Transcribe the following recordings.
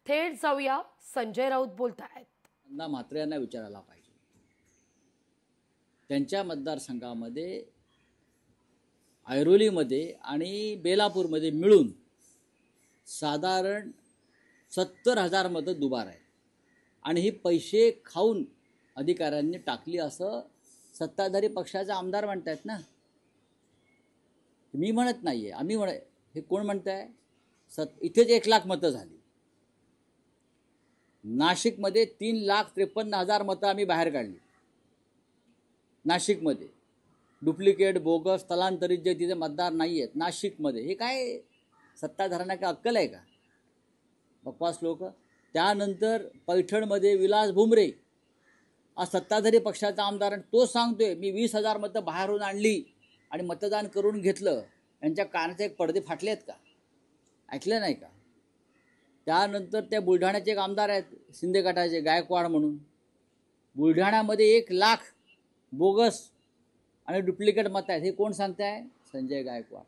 थेट जाऊया, संजय राऊत बोलतायत. अण्णा म्हात्रे यांना विचारायला पाहिजे. त्यांच्या मतदारसंघामध्ये ऐरोलीमध्ये आणि बेलापूरमध्ये मिळून साधारण 70,000 मतं दुबार आहे आणि ही पैसे खाऊन अधिकाऱ्यांनी टाकली असं सत्ताधारी पक्षाचे आमदार म्हणतात ना. मी म्हणत नाहीये, आम्ही हे कोण म्हणताय? इथेच 1 लाख मतं झाली. नाशिकमध्ये 3,53,000 मतं आम्ही बाहेर काढली. नाशिकमध्ये डुप्लिकेट बोगस स्थलांतरित जे तिथे मतदार नाही आहेत नाशिकमध्ये, हे काय सत्ताधाऱ्यांना काय अक्कल आहे का? बकवास लोक. त्यानंतर पैठणमध्ये विलास भुमरे आज सत्ताधारी पक्षाचा आमदार, तो सांगतोय मी 20,000 मतं बाहेरून आणली आणि मतदान करून घेतलं. यांच्या कानाचे एक पडदे फाटले आहेत का? ऐकलं नाही का? त्यानंतर त्या बुलढाण्याचे एक आमदार आहेत शिंदे गटाचे, गायकवाड म्हणून. बुलढाण्यामध्ये 1 लाख बोगस आणि डुप्लिकेट मतं आहेत. हे कोण सांगताय? संजय गायकवाड.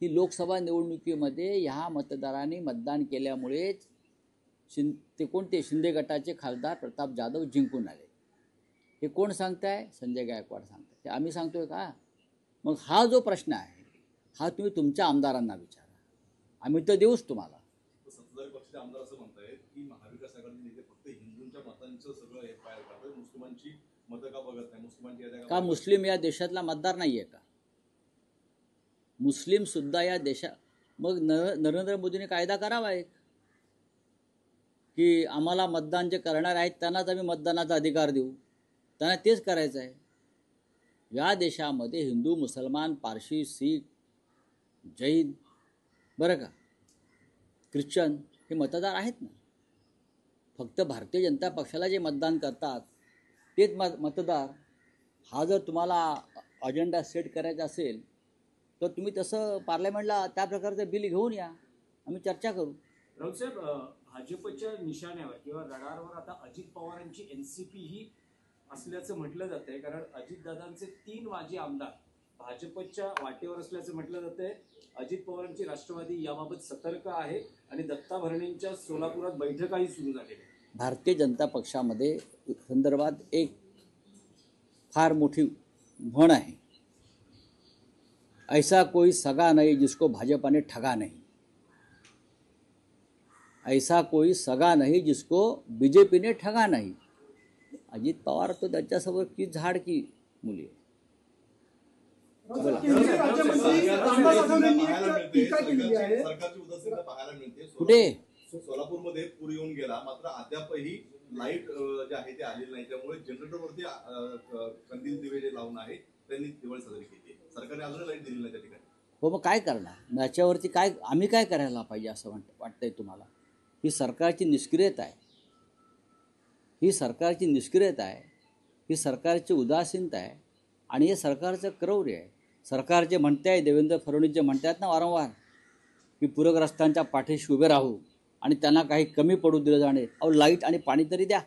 ही लोकसभा निवडणुकीमध्ये ह्या मतदारांनी मतदान केल्यामुळेच ते कोणते शिंदे गटाचे खासदार प्रताप जाधव जिंकून आले. हे कोण सांगताय? संजय गायकवाड सांगताय. ते आम्ही सांगतोय का? मग हा जो प्रश्न आहे हा तुम्ही तुमच्या आमदारांना विचारा, आम्ही तर देऊच तुम्हाला. सत्ताधारी पक्षाचे आमदार असं म्हणतायत की महाविकास आघाडी नेते फक्त हिंदूंच्या मतांचं सगळं हे फायर करतात, मुस्लिमांची मतं का बघत नाही? मुस्लिमांची का मुस्लिम या देशातला मतदार नाहीये का? मुस्लिम सुद्धा या देशात. मग नरेंद्र मोदींनी कायदा करावा एक की आम्हाला मतदान जे करणार आहेत त्यांनाच आम्ही मतदानाचा अधिकार देऊ. त्यांना तेच करायचं आहे. या देशामध्ये हिंदू, मुसलमान, पारशी, शीख, जैन, बरं का, ख्रिश्चन हे मतदार आहेत ना. फक्त भारतीय जनता पक्षाला जे मतदान करतात तेच मतदार. हा जर तुम्हाला अजेंडा सेट करायचा असेल तर तुम्ही तसं पार्लमेंटला त्या प्रकारचं बिल घेऊन या, आम्ही चर्चा करू. राऊत साहेब, भाजपच्या निशाण्यावर किंवा रडारवर आता अजित पवारांची एनसीपी ही असल्याचं म्हटलं जातंय, कारण अजितदादांचे 3 माजी आमदार भाजपच्या वाटेवर असल्याचं म्हटलं जातंय. अजित पवारांची राष्ट्रवादी याबाबत सतर्क आहे आणि दत्ता भरणेंच्या सोलापुरात बैठकाही सुरू झालेली आहे. भारतीय जनता पक्षामध्ये संदर्भात एक फार मोठी म्हण आहे, ऐसा कोई सगा नहीं जिसको भाजपा ने ठगा नहीं. ऐसा कोई सगा नहीं जिसको बीजेपी ने ठगा नहीं. अजित पवार तो त्याच्यासमोर की झाड की मुली. कुठे? सोलापूरमध्ये पूर येऊन गेला, मात्र अद्यापही लाईट जे आहे ते आलेली नाही. त्यामुळे जनरेटरवरती कंदील दिवे जे लावून आहे त्यांनी दिवाळी साजरी केली. सरकारने अजून लाईट दिली नाही त्या ठिकाणी. हो, मग काय करणार? याच्यावरती काय आम्ही काय करायला पाहिजे असं वाटतंय तुम्हाला? ही सरकारची निष्क्रियता आहे. ही सरकारची निष्क्रियता आहे, ही सरकारची उदासीनता आहे आणि हे सरकारचं क्रौर्य आहे. सरकार जे म्हणते आहे, देवेंद्र फडणवीस जे म्हणतात ना वारंवार की पूरग्रस्तांच्या पाठीशी उभे राहू आणि त्यांना काही कमी पडू दिलं जाणे. अहो, लाईट आणि पाणी तरी द्या.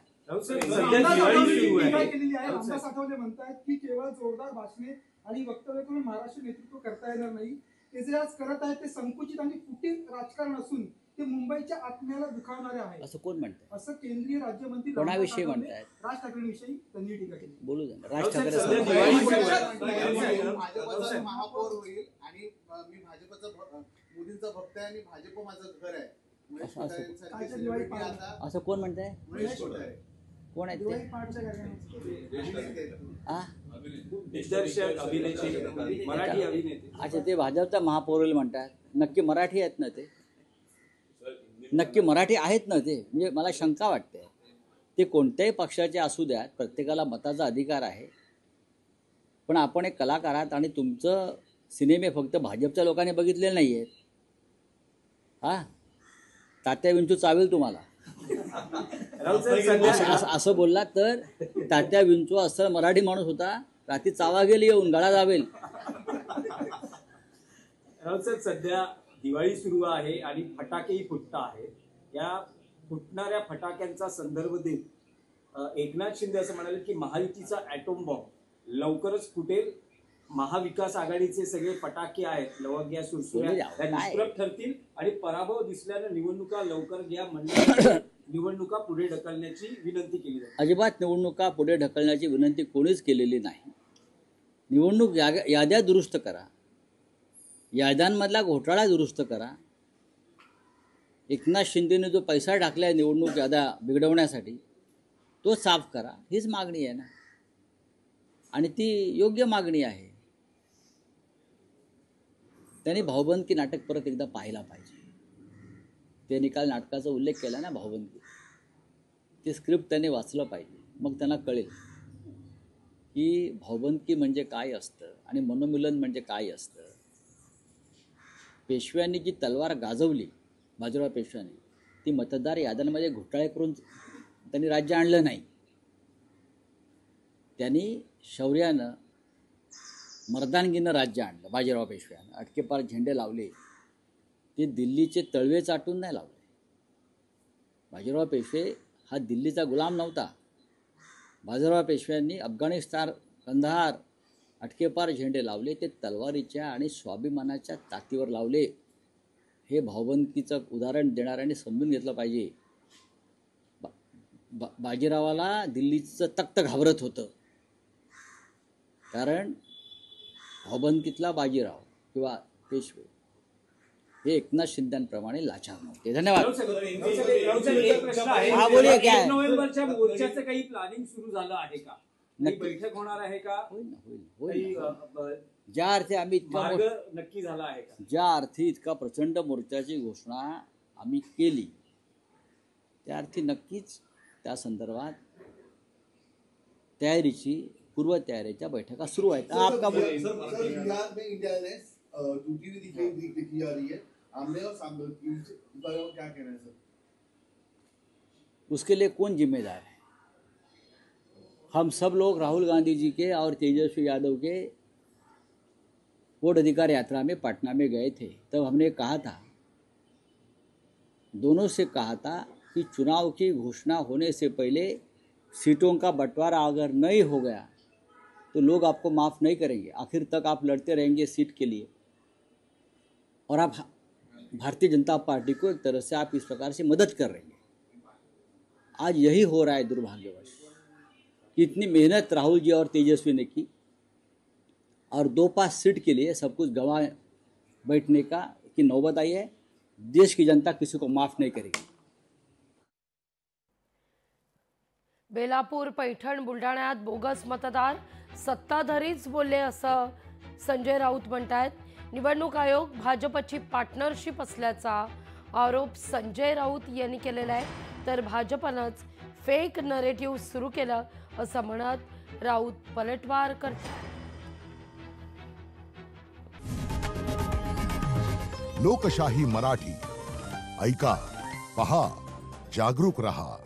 म्हणतात की केवळ जोरदार भाषणे आणि वक्तव्य करून महाराष्ट्र नेतृत्व करता येणार नाही. ते जे आज करत आहेत ते संकुचित आणि फुटीर राजकारण असून ते मुंबईच्या आत्म्याला दुखावणारे आहे असं कोण म्हणतंय? असं केंद्रीय राज्यमंत्री कोणाविषयी म्हणतायत? राज ठाकरेंविषयी त्यांनी टीका केली. बोलू द्या. राज ठाकरे भाजपचा महापौर होईल आणि मी भाजपचा मोदींचा भक्त आहे आणि भाजप माझं घर आहे. असं कोण म्हणताय? कोण आहे ते? मराठी अभिनेते. अच्छा, ते भाजपचा महापौर म्हणतात. नक्की मराठी आहेत ना ते? नक्की मराठी आहेत ना ते? म्हणजे मला शंका वाटते. ते कोणत्याही पक्षाचे असू द्यात, प्रत्येकाला मताचा अधिकार आहे. पण आपण एक कलाकार आहात आणि तुमचं सिनेमे फक्त भाजपच्या लोकांनी बघितलेले नाही आहेत. हा, तात्या विंचू चावेल तुम्हाला असं बोलला तर. तात्या विंचू असं मराठी माणूस होता, रात्री चावा गेली येऊन गळा दाबेल. राऊत साहेब, सध्या दिवाळी सुरू आहे आणि फटाकेही फुटत आहेत. या फुटणाऱ्या फटाक्यांचा संदर्भ देत एकनाथ शिंदे असं म्हणाले की महायुतीचा ॲटॉम बॉम्ब लवकरच फुटेल महाविकास आघाडीचे सगळे पटाके आहेत, लवंग्या सुरसुऱ्या, बोलू द्या, त्या काय? निष्प्रभ ठरतील आणि पराभव दिसल्यानं निवडणुका लवकर घ्या म्हणून निवडणुका पुढे ढकलण्याची विनंती केली जाते. अजिबात निवडणुका पुढे ढकलण्याची विनंती कोणीच केलेली नाही. निवडणूक याद्या दुरुस्त करा, याद्यांमधला घोटाळा दुरुस्त करा. एकनाथ शिंदेने जो पैसा टाकलाय निवडणूक याद्या बिघडवण्यासाठी तो साफ करा, हीच मागणी आहे ना, आणि ती योग्य मागणी आहे. त्यांनी भाऊबंदकी नाटक परत एकदा पाहायला पाहिजे. त्यांनी काल नाटकाचा उल्लेख केला ना, भाऊबंदकी, ते स्क्रिप्ट त्यांनी वाचलं पाहिजे. मग त्यांना कळेल की भाऊबंदकी म्हणजे काय असतं आणि मनोमिलन म्हणजे काय असतं. पेशव्यांनी जी तलवार गाजवली, बाजीराव पेशव्यांनी, ती मतदार याद्यांमध्ये घोटाळे करून त्यांनी राज्य आणलं नाही. त्यांनी शौर्यानं, मर्दानगीनं राज्य आणलं. बाजीराव पेशव्यानं अटकेपार झेंडे लावले, ते दिल्लीचे तळवे चाटून नाही लावले. बाजीराव पेशवे हा दिल्लीचा गुलाम नव्हता. बाजीराव पेशव्यांनी अफगाणिस्तान, कंधार अटकेपार झेंडे लावले, ते तलवारीच्या आणि स्वाभिमानाच्या ताकदीवर लावले. हे भाऊबंदकीचं उदाहरण देणाऱ्यांनी समजून घेतलं पाहिजे. बाजीरावाला दिल्लीचं तख्त घाबरत होतं, कारण भाऊबंदकीतला बाजीराव किंवा पेशवे हे एकनाथ शिंदेप्रमाणे लाचार नव्हते. धन्यवाद. राऊत साहेब, एक प्रश्न आहे. हा, बोलिये, क्या है? 1 नोव्हेंबरच्या मोर्चाचं काही प्लॅनिंग सुरू झालं आहे का? काही नक्की. बैठक होणार आहे का? होईल ना, होईल काही होईल. ज्या अर्थी आम्ही इतका मार्ग नक्की झाला आहे का? ज्या अर्थी इतका प्रचंड मोर्चाची घोषणा आम्ही केली, त्या अर्थी नक्कीच त्या संदर्भात तयारीची, पूर्वतयारीच्या बैठका सुरू आहेत. आपका सर, बिहार में इंडिया अलायंस टूटी हुई दिखी जा रही है, आमने और सामने की, क्या कहना है सर? उसके लिए कौन जिम्मेदार है? हम सब लोग राहुल गांधी जी के और तेजस्वी यादव के वोट अधिकार यात्रा में पटना में गए थे. तब हमने कहा था, दोनों से कहा था कि चुनाव की घोषणा होने से पहले सीटों का बंटवारा अगर नहीं हो गया तो लोग आपको माफ़ नहीं करेंगे. आखिर तक आप लड़ते रहेंगे सीट के लिए, और आप भारतीय जनता पार्टी को एक तरह से आप इस प्रकार से मदद कर रहे हैं. आज यही हो रहा है दुर्भाग्यवश कि इतनी मेहनत राहुल जी और तेजस्वी ने की, और 2-5 सीट के लिए सब कुछ गंवा बैठने की नौबत आई है. देश की जनता किसी को माफ़ नहीं करेगी. बेलापूर, पैठण, बुलढाण्यात बोगस मतदार सत्ताधारीच बोलले असं संजय राऊत म्हणतात. निवडणूक आयोग भाजपची पार्टनरशिप असल्याचा आरोप संजय राऊत यांनी केलेला आहे. तर भाजपनंच फेक नरेटिव्ह सुरू केलं असं म्हणत राऊत पलटवार करतात. लोकशाही मराठी ऐका, पहा, जागरूक रहा.